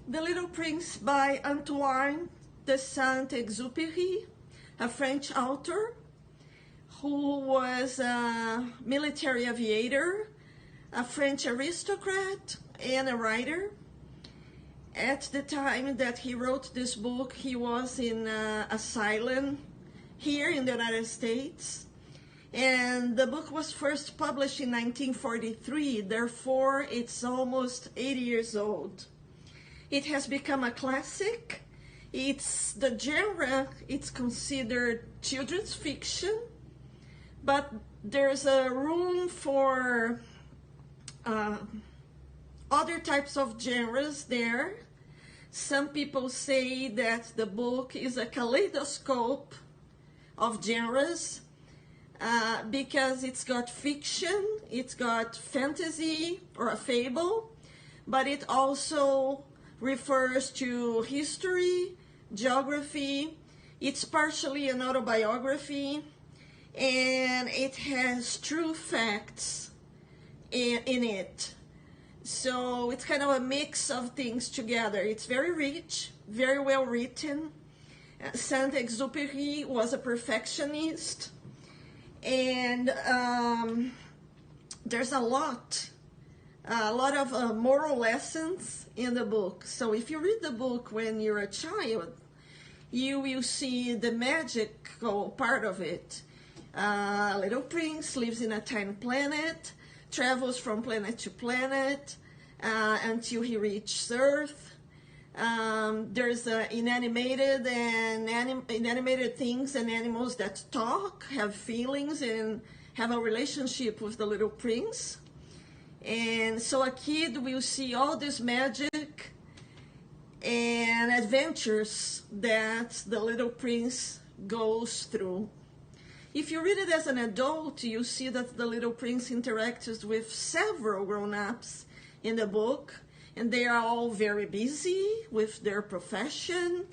The Little Prince by Antoine de Saint-Exupéry, a French author who was a military aviator, a French aristocrat, and a writer. At the time that he wrote this book, he was in asylum here in the United States. And the book was first published in 1943, therefore it's almost 80 years old. It has become a classic. It's the genre, it's considered children's fiction, but there's a room for other types of genres there. Some people say that the book is a kaleidoscope of genres because it's got fiction, it's got fantasy or a fable, but it also refers to history, geography. It's partially an autobiography, and it has true facts in it. So it's kind of a mix of things together. It's very rich, very well written. Saint-Exupéry was a perfectionist, and there's a lot of moral lessons in the book. So if you read the book when you're a child, you will see the magical part of it. Little Prince lives in a tiny planet, travels from planet to planet until he reaches Earth. There's inanimated things and animals that talk, have feelings, and have a relationship with the Little Prince. And so a kid will see all this magic and adventures that the Little Prince goes through. If you read it as an adult, you see that the Little Prince interacts with several grown-ups in the book, and they are all very busy with their profession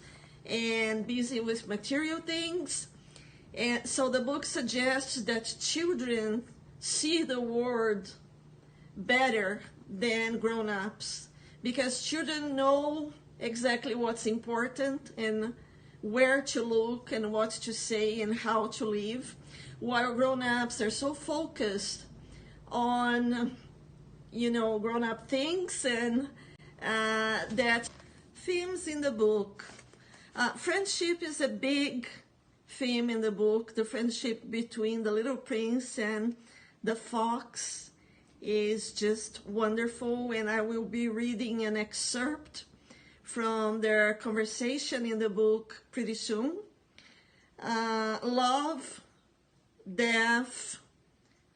and busy with material things. And so the book suggests that children see the world better than grown-ups, because children know exactly what's important and where to look and what to say and how to live, while grown-ups are so focused on, grown-up things and that themes in the book. Friendship is a big theme in the book. The friendship between the Little Prince and the fox is just wonderful, and I will be reading an excerpt from their conversation in the book pretty soon. Love, death,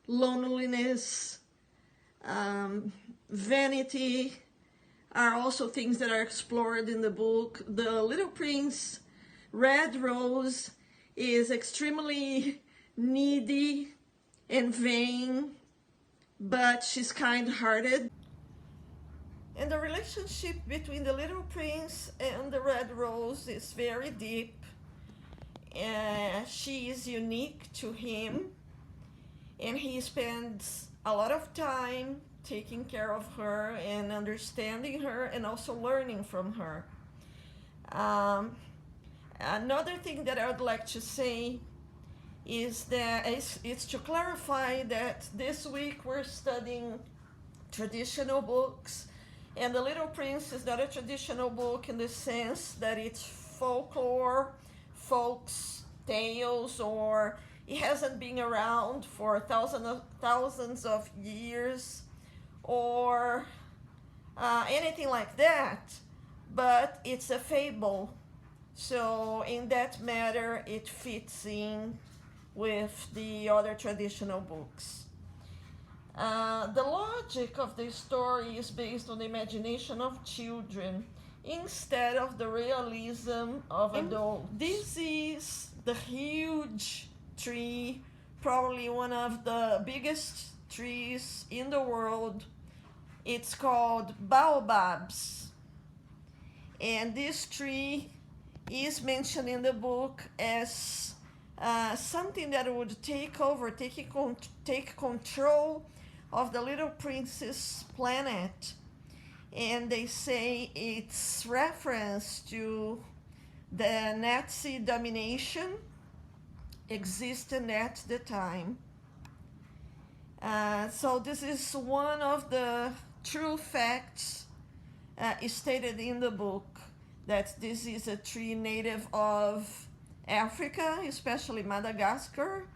loneliness, vanity are also things that are explored in the book. The Little Prince, Red Rose, is extremely needy and vain, but she's kind-hearted. And the relationship between the Little Prince and the Red Rose is very deep. She is unique to him, and he spends a lot of time taking care of her and understanding her and also learning from her. Another thing that I would like to say is that it's to clarify that this week we're studying traditional books, and The Little Prince is not a traditional book in the sense that it's folklore, folks, tales, or it hasn't been around for thousands of years or anything like that, but it's a fable. So in that matter, it fits in with the other traditional books. The logic of the story is based on the imagination of children instead of the realism of adults. This is the huge tree, probably one of the biggest trees in the world. It's called baobabs. And this tree is mentioned in the book as something that would take control of the Little Prince's planet. and they say it's reference to the Nazi domination existing at the time. So this is one of the true facts stated in the book, that this is a tree native of Africa, especially Madagascar,